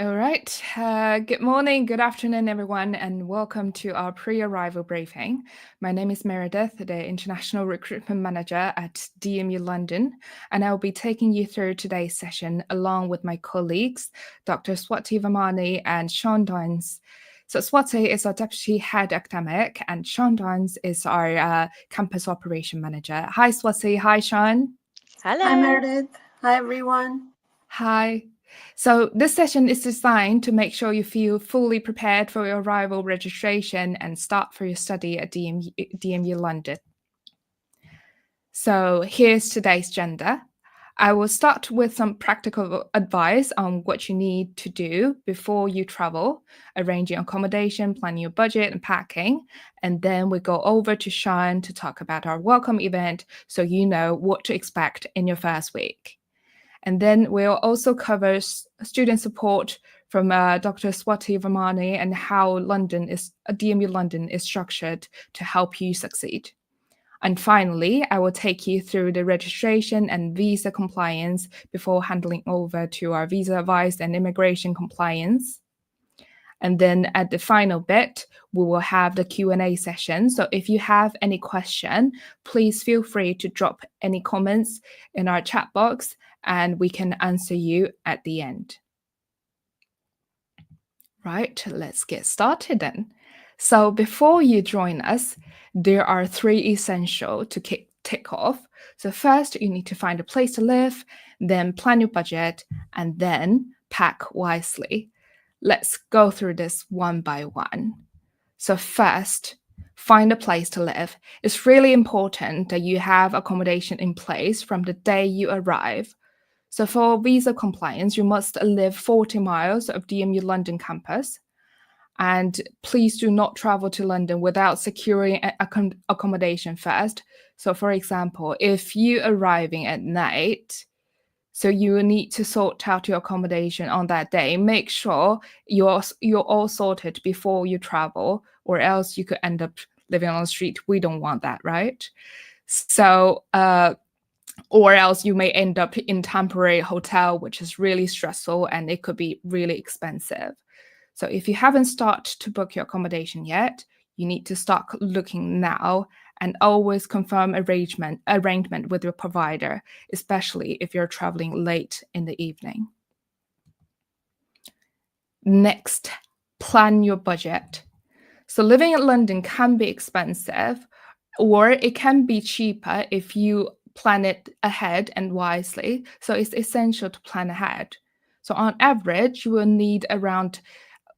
All right. Good morning, good afternoon, everyone, and welcome to our pre-arrival briefing. My name is Meredith, the International Recruitment Manager at DMU London, and I will be taking you through today's session along with my colleagues, Dr. Swati Vamani and Sean Dines. So Swati is our Deputy Head Academic, and Sean Dines is our Campus Operation Manager. Hi, Swati. Hi, Sean. Hello. Hi, Meredith. Hi, everyone. Hi. So this session is designed to make sure you feel fully prepared for your arrival registration and start for your study at DMU London. So here's today's agenda. I will start with some practical advice on what you need to do before you travel, arranging accommodation, planning your budget, and packing. And then we go over to Sean to talk about our welcome event so you know what to expect in your first week. And then we'll also cover student support from Dr. Swati Vamani and how DMU London is structured to help you succeed. And finally, I will take you through the registration and visa compliance before handing over to our visa advice and immigration compliance. And then at the final bit, we will have the Q&A session. So if you have any question, please feel free to drop any comments in our chat box and we can answer you at the end. Right, let's get started then. So before you join us, there are 3 essential to tick off. So first, you need to find a place to live, then plan your budget, and then pack wisely. Let's go through this one by one. So first, find a place to live. It's really important that you have accommodation in place from the day you arrive. So for visa compliance, you must live 40 miles of DMU London campus. And please do not travel to London without securing accommodation first. So for example, if you're arriving at night, so you need to sort out your accommodation on that day. Make sure you're all sorted before you travel, or else you could end up living on the street. We don't want that, right? So, or else you may end up in temporary hotel, which is really stressful and it could be really expensive. So if you haven't started to book your accommodation yet, you need to start looking now and always confirm arrangement with your provider, especially if you're traveling late in the evening. Next, plan your budget. So living in London can be expensive, or it can be cheaper if you plan it ahead and wisely. So it's essential to plan ahead. So on average, you will need around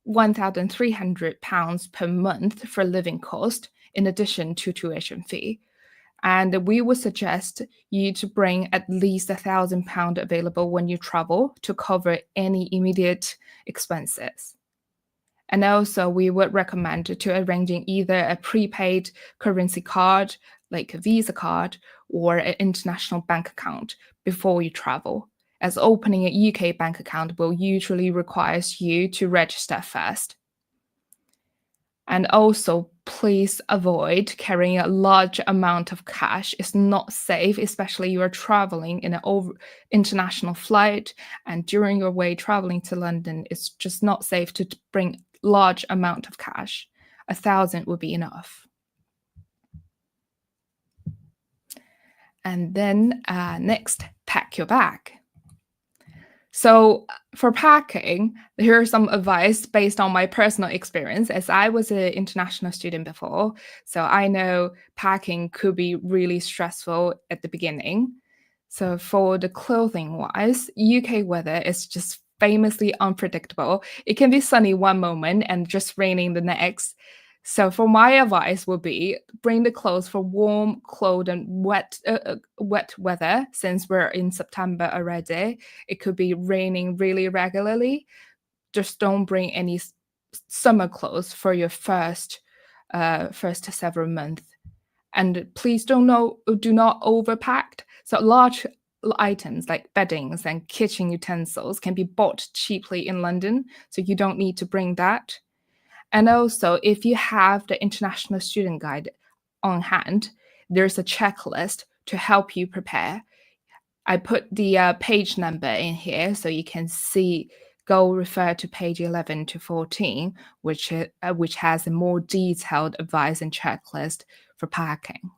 £1,300 per month for living cost, in addition to tuition fee. And we would suggest you to bring at least £1,000 available when you travel to cover any immediate expenses. And also, we would recommend to arranging either a prepaid currency card, like a Visa card, or an international bank account before you travel, as opening a UK bank account will usually require you to register first. And also, please avoid carrying a large amount of cash. It's not safe, especially you are traveling in an international flight, and during your way traveling to London, it's just not safe to bring large amount of cash. 1,000 would be enough. And then next, pack your bag. So for packing, here's some advice based on my personal experience, as I was an international student before. So I know packing could be really stressful at the beginning. So for the clothing wise, UK weather is just famously unpredictable. It can be sunny one moment and just raining the next. So for my advice would be bring the clothes for warm, cold, and wet weather. Since we're in September already, it could be raining really regularly. Just don't bring any summer clothes for your first several months. And please do not overpack. So large items like beddings and kitchen utensils can be bought cheaply in London, so you don't need to bring that. And also, if you have the International Student Guide on hand, there's a checklist to help you prepare. I put the page number in here so you can see go refer to page 11 to 14, which has a more detailed advice and checklist for packing.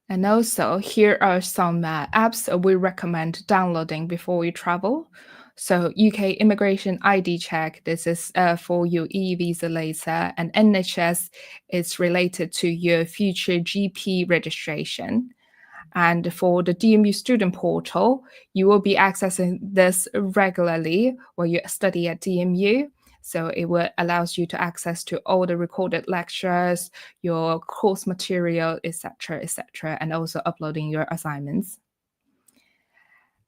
And also, here are some apps we recommend downloading before you travel. So, UK Immigration ID Check, this is for your e-visa later, and NHS is related to your future GP registration. And for the DMU student portal, you will be accessing this regularly while you study at DMU. So it will allows you to access to all the recorded lectures, your course material, etc., and also uploading your assignments.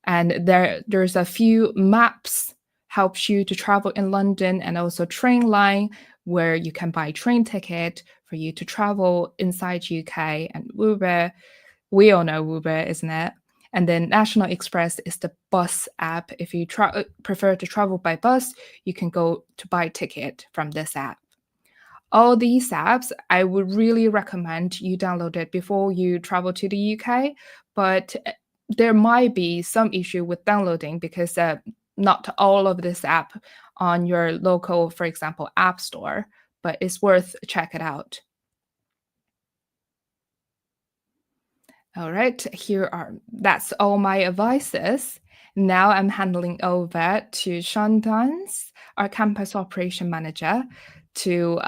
And there's a few maps helps you to travel in London, and also train line where you can buy train ticket for you to travel inside UK, and Uber. We all know Uber, isn't it? And then National Express is the bus app. If you prefer to travel by bus, you can go to buy ticket from this app. All these apps, I would really recommend you download it before you travel to the UK, but there might be some issue with downloading because not all of this app on your local, for example, app store, but it's worth check it out. All right, that's all my advices. Now I'm handing over to Sean Duns, our campus operation manager, to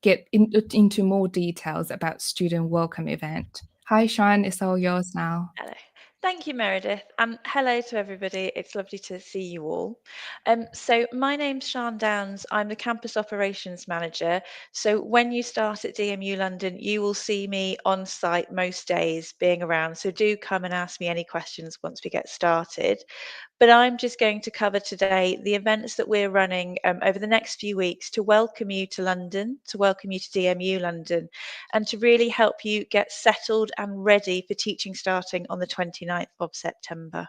get into more details about student welcome event. Hi, Sean, it's all yours now. Hello. Thank you, Meredith. And hello to everybody. It's lovely to see you all. So my name's Sian Downs. I'm the Campus Operations Manager. So when you start at DMU London, you will see me on site most days being around. So do come and ask me any questions once we get started. But I'm just going to cover today the events that we're running over the next few weeks to welcome you to London, to welcome you to DMU London, and to really help you get settled and ready for teaching starting on the 29th of September.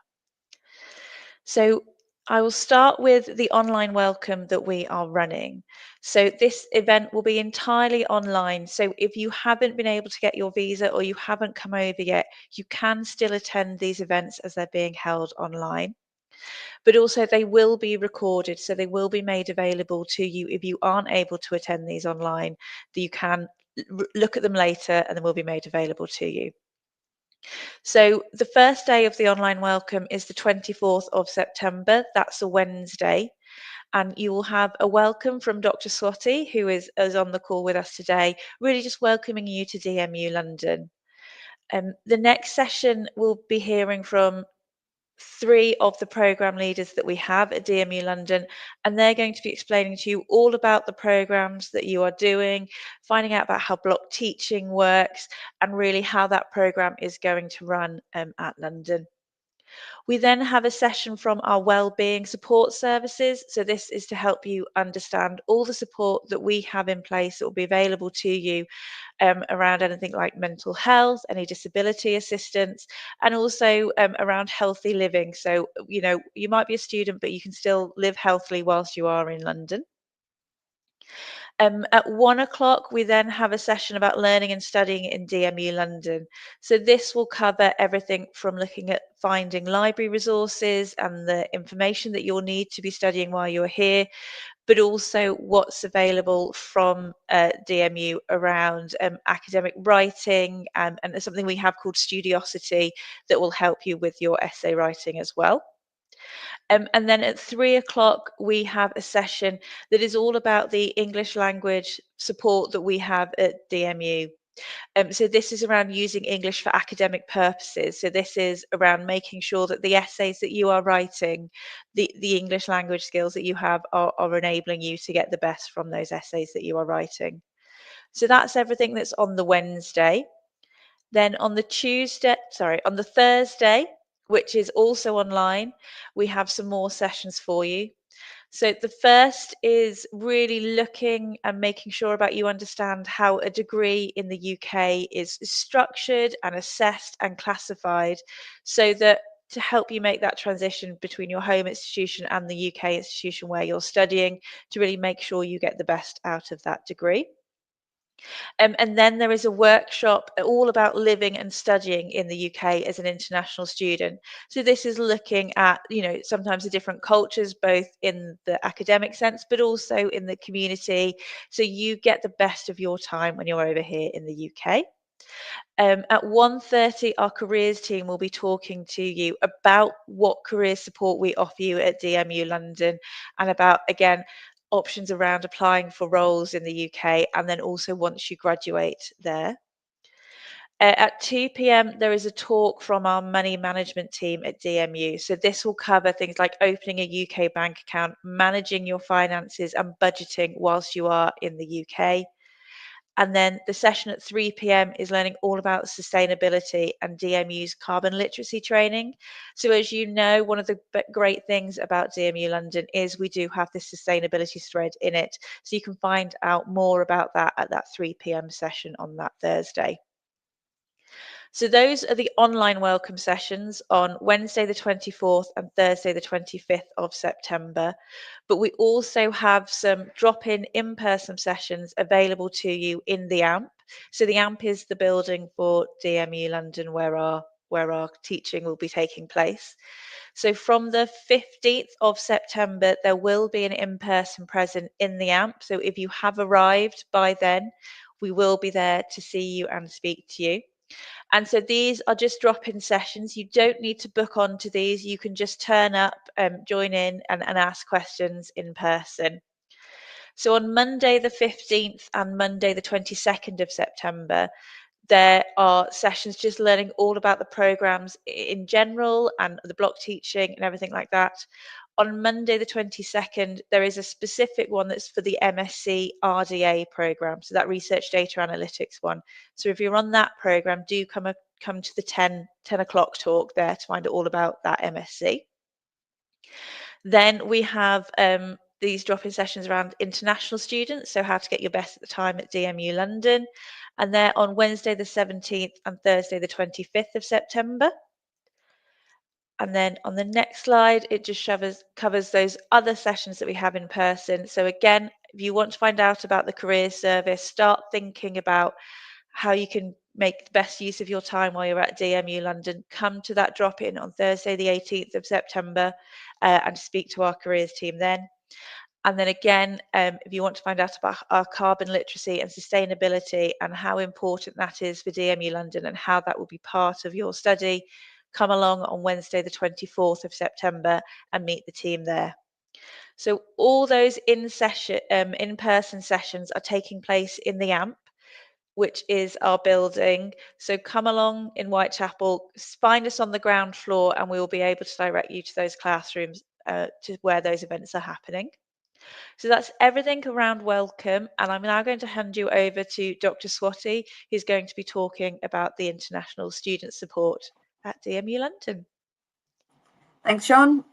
So I will start with the online welcome that we are running. So this event will be entirely online. So if you haven't been able to get your visa or you haven't come over yet, you can still attend these events as they're being held online. But also they will be recorded, so they will be made available to you if you aren't able to attend these online, that you can look at them later and they will be made available to you. So the first day of the online welcome is the 24th of September. That's a Wednesday. And you will have a welcome from Dr. Swati, who is on the call with us today, really just welcoming you to DMU London. The next session we'll be hearing from 3 of the programme leaders that we have at DMU London, and they're going to be explaining to you all about the programmes that you are doing, finding out about how block teaching works, and really how that programme is going to run at London. We then have a session from our wellbeing support services. So this is to help you understand all the support that we have in place that will be available to you around anything like mental health, any disability assistance, and also around healthy living. So, you know, you might be a student, but you can still live healthily whilst you are in London. At 1 o'clock, we then have a session about learning and studying in DMU London. So this will cover everything from looking at finding library resources and the information that you'll need to be studying while you're here, but also what's available from DMU around academic writing, and there's something we have called Studiosity that will help you with your essay writing as well. And then at 3 o'clock, we have a session that is all about the English language support that we have at DMU. So this is around using English for academic purposes. So this is around making sure that the essays that you are writing, the English language skills that you have are enabling you to get the best from those essays that you are writing. So that's everything that's on the Wednesday. Then on the Thursday, which is also online, we have some more sessions for you. So the first is really looking and making sure about you understand how a degree in the UK is structured and assessed and classified, so that to help you make that transition between your home institution and the UK institution where you're studying, to really make sure you get the best out of that degree. And then there is a workshop all about living and studying in the UK as an international student. So this is looking at, sometimes the different cultures, both in the academic sense, but also in the community. So you get the best of your time when you're over here in the UK. At 1:30, our careers team will be talking to you about what career support we offer you at DMU London, and about, again, options around applying for roles in the UK, and then also once you graduate there. At 2 p.m., there is a talk from our money management team at DMU. So this will cover things like opening a UK bank account, managing your finances, and budgeting whilst you are in the UK. And then the session at 3 p.m. is learning all about sustainability and DMU's carbon literacy training. So as you know, one of the great things about DMU London is we do have this sustainability thread in it. So you can find out more about that at that 3 p.m. session on that Thursday. So those are the online welcome sessions on Wednesday the 24th and Thursday the 25th of September. But we also have some drop-in in-person sessions available to you in the AMP. So the AMP is the building for DMU London where our teaching will be taking place. So from the 15th of September, there will be an in-person present in the AMP. So if you have arrived by then, we will be there to see you and speak to you. And so these are just drop-in sessions. You don't need to book onto these. You can just turn up, join in and ask questions in person. So on Monday the 15th and Monday the 22nd of September, there are sessions just learning all about the programs in general and the block teaching and everything like that. On Monday the 22nd, there is a specific one that's for the MSc RDA program, so that research data analytics one. So if you're on that program, do come to the 10 o'clock talk there to find out all about that MSc. Then we have these drop-in sessions around international students, so how to get your best at the time at DMU London. And they're on Wednesday the 17th and Thursday the 25th of September. And then on the next slide, it just covers those other sessions that we have in person. So again, if you want to find out about the career service, start thinking about how you can make the best use of your time while you're at DMU London, come to that drop-in on Thursday the 18th of September and speak to our careers team then. And then again, if you want to find out about our carbon literacy and sustainability and how important that is for DMU London and how that will be part of your study, come along on Wednesday the 24th of September and meet the team there. So all those in-person sessions are taking place in the AMP, which is our building. So come along in Whitechapel, find us on the ground floor, and we will be able to direct you to those classrooms to where those events are happening. So that's everything around welcome. And I'm now going to hand you over to Dr. Swati, who's going to be talking about the international student support at DMU London. Thanks, Sean.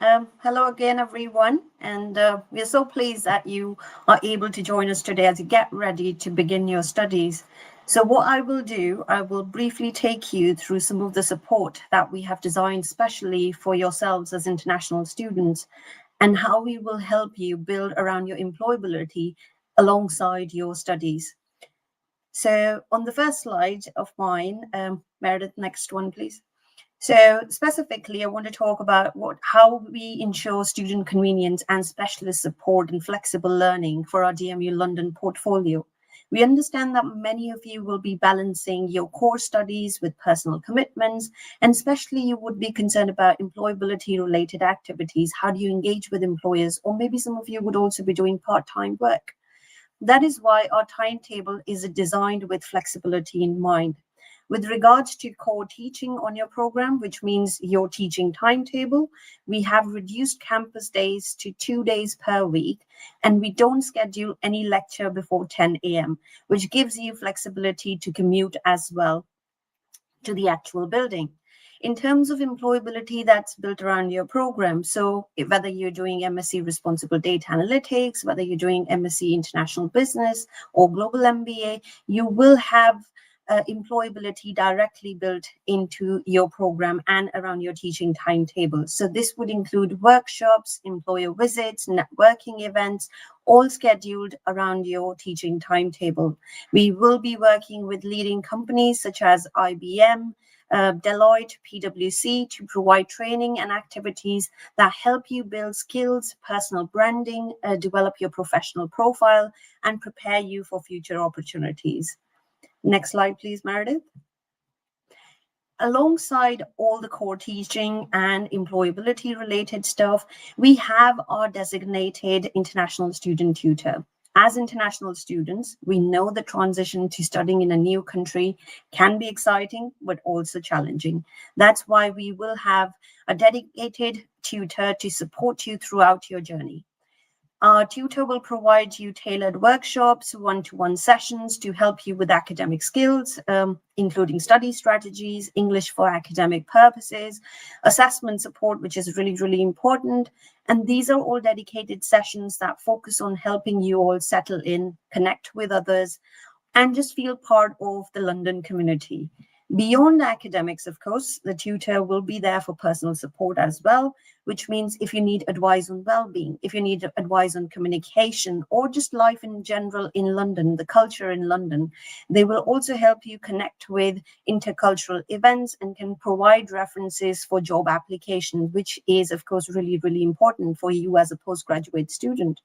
Hello again, everyone. And we're so pleased that you are able to join us today as you get ready to begin your studies. So what I will do, I will briefly take you through some of the support that we have designed specially for yourselves as international students and how we will help you build around your employability alongside your studies. So on the first slide of mine, Meredith, next one, please. So specifically, I want to talk about how we ensure student convenience and specialist support and flexible learning for our DMU London portfolio. We understand that many of you will be balancing your core studies with personal commitments, and especially you would be concerned about employability related activities. How do you engage with employers? Or maybe some of you would also be doing part-time work. That is why our timetable is designed with flexibility in mind. With regards to core teaching on your program, which means your teaching timetable, we have reduced campus days to 2 days per week, and we don't schedule any lecture before 10 a.m., which gives you flexibility to commute as well to the actual building. In terms of employability, that's built around your program. So whether you're doing MSc Responsible Data Analytics, whether you're doing MSc International Business or Global MBA, you will have employability directly built into your program and around your teaching timetable. So this would include workshops, employer visits, networking events, all scheduled around your teaching timetable. We will be working with leading companies such as IBM, Deloitte, PwC to provide training and activities that help you build skills, personal branding, develop your professional profile, and prepare you for future opportunities. Next slide, please, Meredith. Alongside all the core teaching and employability related stuff, we have our designated international student tutor. As international students, we know the transition to studying in a new country can be exciting, but also challenging. That's why we will have a dedicated tutor to support you throughout your journey. Our tutor will provide you tailored workshops, one-to-one sessions to help you with academic skills, including study strategies, English for academic purposes, assessment support, which is really, really important. And these are all dedicated sessions that focus on helping you all settle in, connect with others, and just feel part of the London community. Beyond academics, of course, the tutor will be there for personal support as well, which means if you need advice on well-being, if you need advice on communication, or just life in general in London, the culture in London, they will also help you connect with intercultural events and can provide references for job application, which is, of course, really, really important for you as a postgraduate student.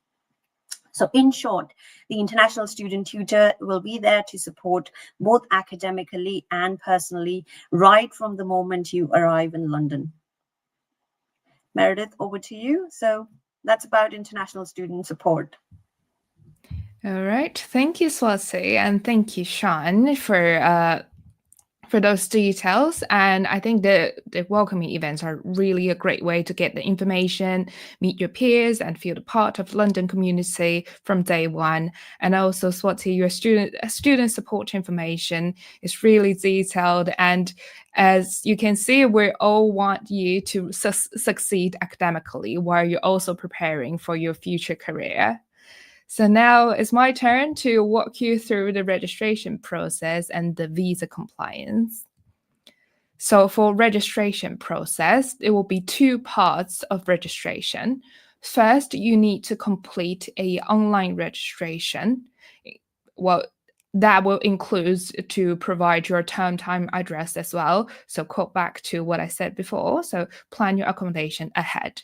So in short, the international student tutor will be there to support both academically and personally right from the moment you arrive in London. Meredith, over to you. So that's about international student support. All right. Thank you, Swati, and thank you, Sean, for those details. And I think the welcoming events are really a great way to get the information, meet your peers, and feel the part of London community from day one. And also, Swati, your student support information is really detailed. And as you can see, we all want you to succeed academically while you're also preparing for your future career. So now it's my turn to walk you through the registration process and the visa compliance. So for registration process, there will be two parts of registration. First, you need to complete an online registration. Well, that will include to provide your term time address as well. So quote back to what I said before. So plan your accommodation ahead.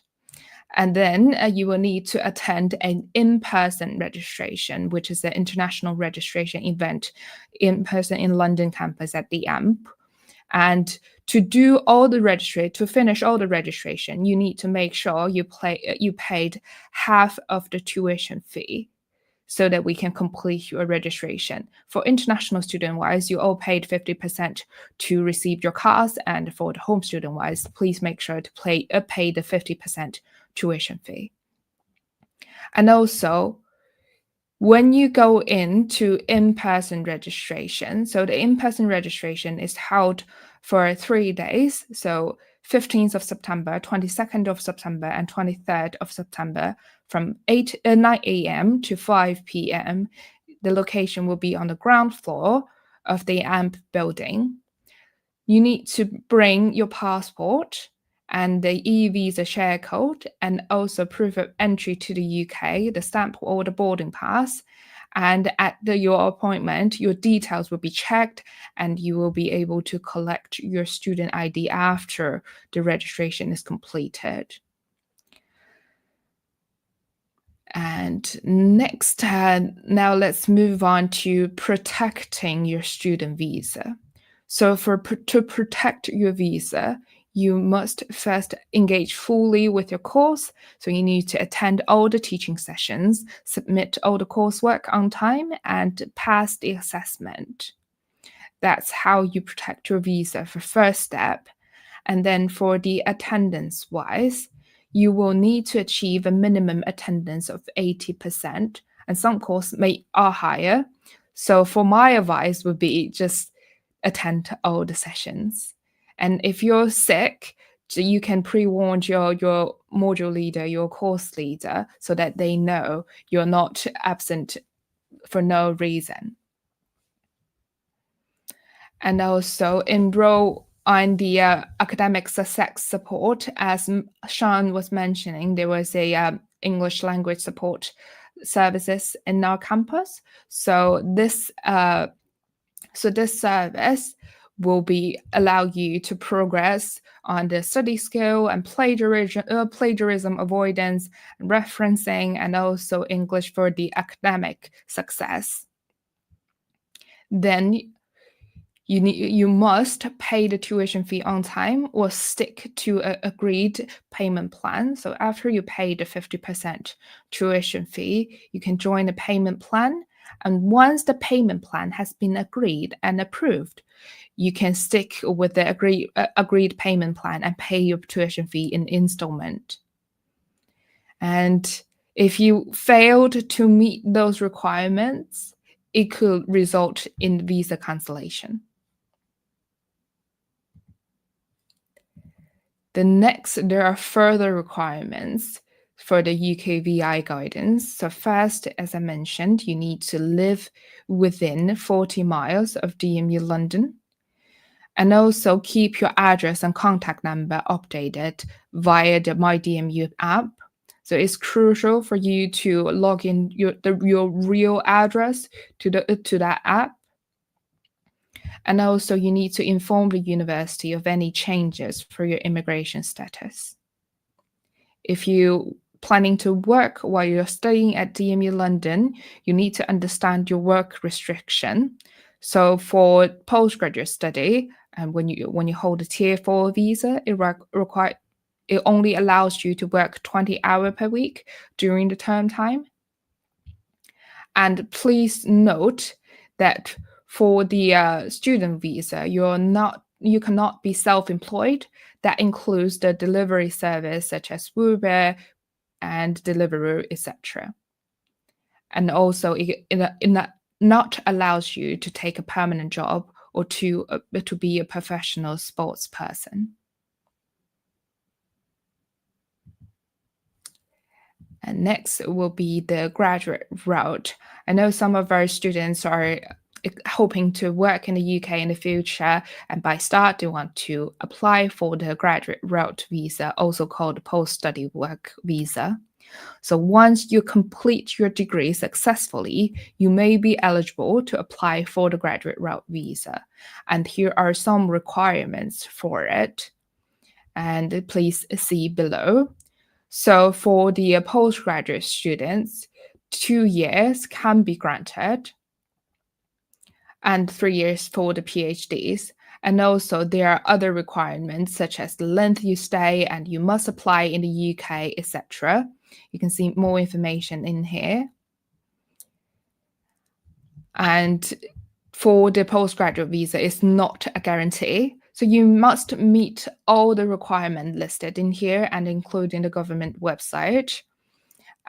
And then you will need to attend an in-person registration, which is an international registration event in person in London campus at the AMP. And to finish all the registration, you need to make sure you paid half of the tuition fee so that we can complete your registration. For international student-wise, you all paid 50% to receive your cards, and for the home student-wise, please make sure to pay the 50% tuition fee. And also, when you go into in-person registration, so the in-person registration is held for 3 days, so 15th of September, 22nd of September, and 23rd of September from 9 a.m. to 5 p.m. The location will be on the ground floor of the AMP building. You need to bring your passport and the e-visa share code, and also proof of entry to the UK, the stamp or the boarding pass. And at your appointment, your details will be checked and you will be able to collect your student ID after the registration is completed. And next, now let's move on to protecting your student visa. So to protect your visa, you must first engage fully with your course. So you need to attend all the teaching sessions, submit all the coursework on time, and pass the assessment. That's how you protect your visa for first step. And then for the attendance wise, you will need to achieve a minimum attendance of 80%, and some courses are higher. So for my advice would be just attend all the sessions. And if you're sick, you can pre-warn your module leader, your course leader, so that they know you're not absent for no reason. and also enroll on the academic success support. As Sean was mentioning, there was a English language support services in our campus. So this service will allow you to progress on the study skill and plagiarism avoidance, referencing, and also English for the academic success. Then you must pay the tuition fee on time or stick to an agreed payment plan. So after you pay the 50% tuition fee, you can join a payment plan. And once the payment plan has been agreed and approved, you can stick with the agreed payment plan and pay your tuition fee in installment. And if you failed to meet those requirements, it could result in visa cancellation. There are further requirements for the UKVI guidance. So first, as I mentioned, you need to live within 40 miles of DMU London, and also keep your address and contact number updated via the My DMU app. So it's crucial for you to log in your real address to that app. And also you need to inform the university of any changes for your immigration status. If you planning to work while you're studying at DMU London, you need to understand your work restriction. So for postgraduate study, and when you hold a Tier 4 visa, it only allows you to work 20 hours per week during the term time. And please note that for the student visa, you cannot be self-employed. That includes the delivery service such as Uber and Deliveroo, etc. And also, it not allows you to take a permanent job or to be a professional sports person. And next will be the graduate route. I know some of our students are hoping to work in the UK in the future, and by start they want to apply for the graduate route visa, also called post-study work visa. So once you complete your degree successfully, you may be eligible to apply for the graduate route visa. And here are some requirements for it. And please see below. So for the postgraduate students, 2 years can be granted, and 3 years for the PhDs. And also there are other requirements such as the length you stay, and you must apply in the UK, etc. You can see more information in here. And for the postgraduate visa, it's not a guarantee. So you must meet all the requirements listed in here and including the government website,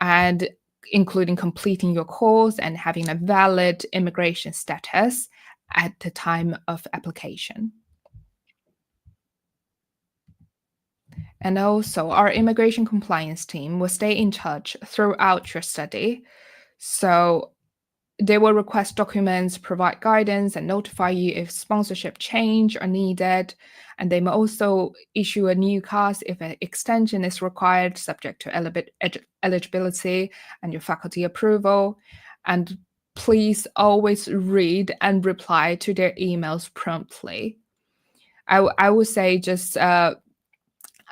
and including completing your course and having a valid immigration status at the time of application. And also, our immigration compliance team will stay in touch throughout your study. So they will request documents, provide guidance, and notify you if sponsorship change are needed. And they may also issue a new CAS if an extension is required, subject to eligibility and your faculty approval. And please always read and reply to their emails promptly. I would say just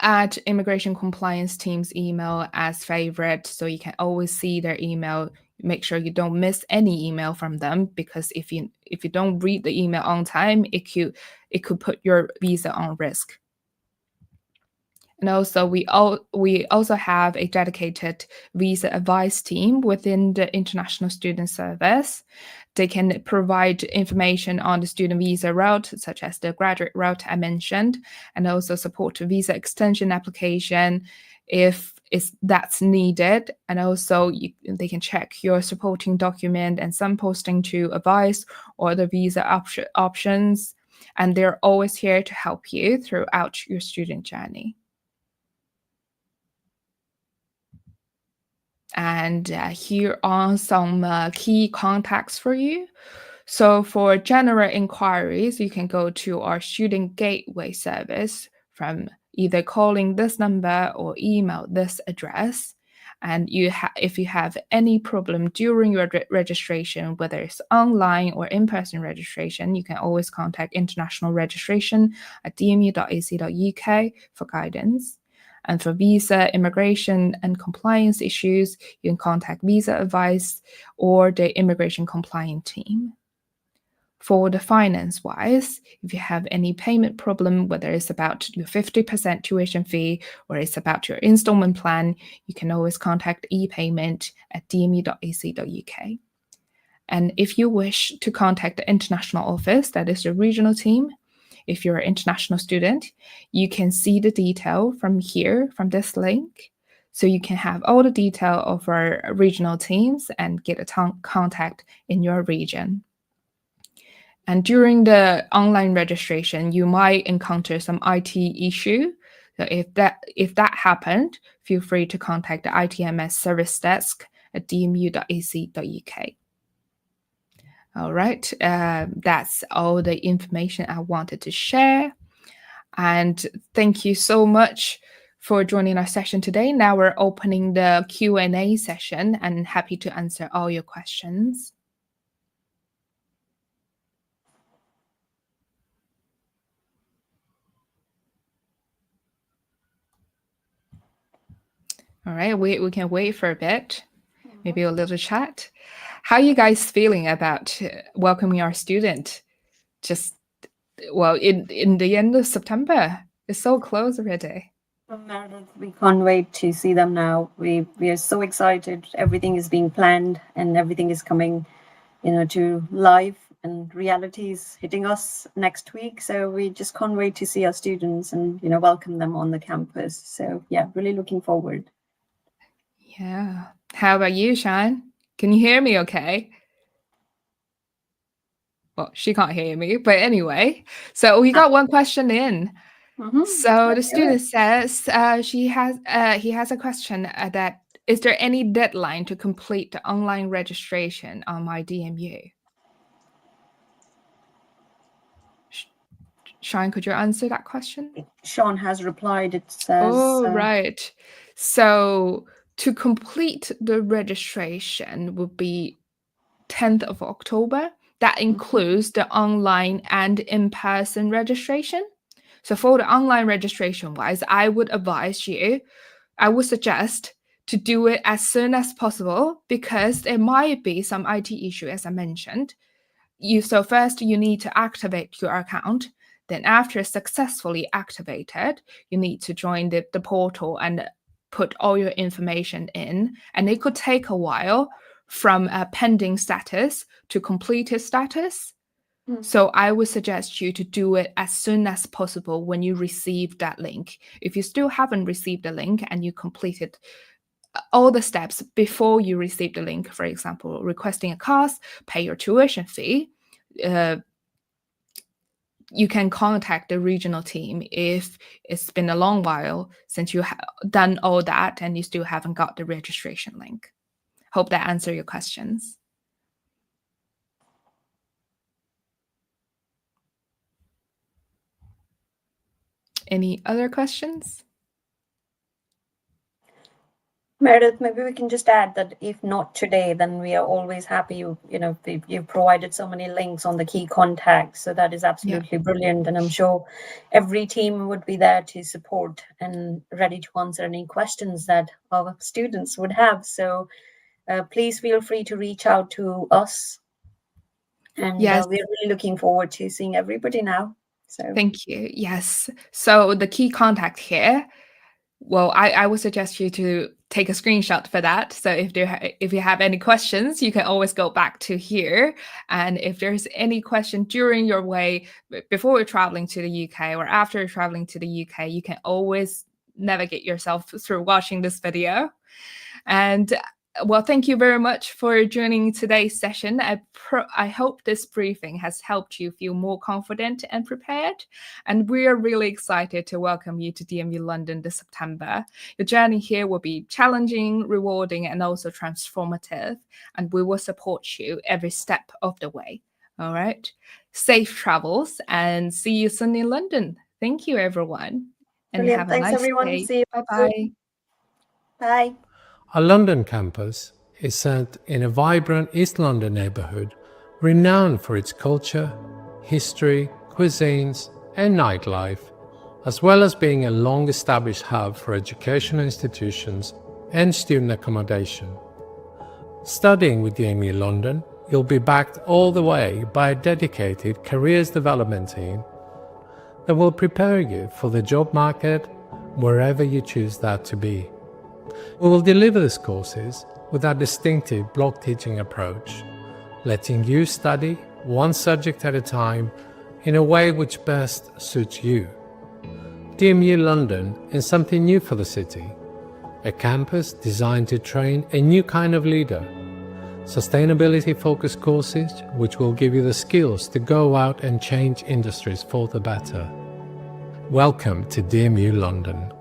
add immigration compliance team's email as favorite, so you can always see their email. Make sure you don't miss any email from them, because if you don't read the email on time, it could put your visa on risk. And also, we also have a dedicated visa advice team within the International Student Service. They can provide information on the student visa route, such as the graduate route I mentioned, and also support visa extension application if that's needed. And also, they can check your supporting document and some posting to advice or the visa options. And they're always here to help you throughout your student journey. And here are some key contacts for you. So for general inquiries, you can go to our student gateway service from either calling this number or email this address. And if you have any problem during your registration, whether it's online or in-person registration, you can always contact international registration at dmu.ac.uk for guidance. And for visa, immigration, and compliance issues, you can contact Visa Advice or the Immigration Compliance team. For the finance-wise, if you have any payment problem, whether it's about your 50% tuition fee or it's about your installment plan, you can always contact ePayment at dmu.ac.uk. And if you wish to contact the international office, that is the regional team, if you're an international student, you can see the detail from here, from this link. So you can have all the detail of our regional teams and get a contact in your region. And during the online registration, you might encounter some IT issue. So if that happened, feel free to contact the ITMS service desk at dmu.ac.uk. All right, that's all the information I wanted to share. And thank you so much for joining our session today. Now we're opening the Q&A session and happy to answer all your questions. All right, we can wait for a bit, maybe a little chat. How are you guys feeling about welcoming our student? Just, well, in the end of September. It's so close already. Meredith, we can't wait to see them now. We are so excited. Everything is being planned and everything is coming, to life, and reality is hitting us next week. So we just can't wait to see our students and, welcome them on the campus. So yeah, really looking forward. Yeah. How about you, Sean? Can you hear me okay? Well, she can't hear me, but anyway. So we got one question in. So the student says he has a question that is there any deadline to complete the online registration on my DMU? Sean, could you answer that question? Sean has replied. It says. Oh, right. So to complete the registration would be 10th of October. That includes the online and in-person registration. So for the online registration wise, I would suggest to do it as soon as possible because there might be some IT issue, as I mentioned. So first you need to activate your account. Then after successfully activated, you need to join the portal and put all your information in. And it could take a while from a pending status to completed status. So I would suggest you to do it as soon as possible when you receive that link. If you still haven't received the link and you completed all the steps before you receive the link, for example, requesting a class, pay your tuition fee, you can contact the regional team if it's been a long while since you have done all that and you still haven't got the registration link. Hope that answers your questions. Any other questions? Meredith, maybe we can just add that if not today, then we are always happy. You've provided so many links on the key contacts, so that is absolutely brilliant. And I'm sure every team would be there to support and ready to answer any questions that our students would have. So please feel free to reach out to us. And we're really looking forward to seeing everybody now. So thank you. Yes. So the key contact here. Well, I would suggest you to take a screenshot for that. So if you have any questions, you can always go back to here. And if there's any question during your way, before you're traveling to the UK or after you're traveling to the UK, you can always navigate yourself through watching this video. And well, thank you very much for joining today's session. I hope this briefing has helped you feel more confident and prepared. And we are really excited to welcome you to DMU London this September. Your journey here will be challenging, rewarding, and also transformative. And we will support you every step of the way. All right. Safe travels and see you soon in London. Thank you, everyone. And Brilliant. have a Thanks, nice everyone. day. See you Bye-bye. soon. Bye. Our London campus is set in a vibrant East London neighbourhood renowned for its culture, history, cuisines and nightlife, as well as being a long-established hub for educational institutions and student accommodation. Studying with DMU London, you'll be backed all the way by a dedicated careers development team that will prepare you for the job market wherever you choose that to be. We will deliver these courses with our distinctive block teaching approach, letting you study one subject at a time in a way which best suits you. DMU London is something new for the city, a campus designed to train a new kind of leader, sustainability-focused courses which will give you the skills to go out and change industries for the better. Welcome to DMU London.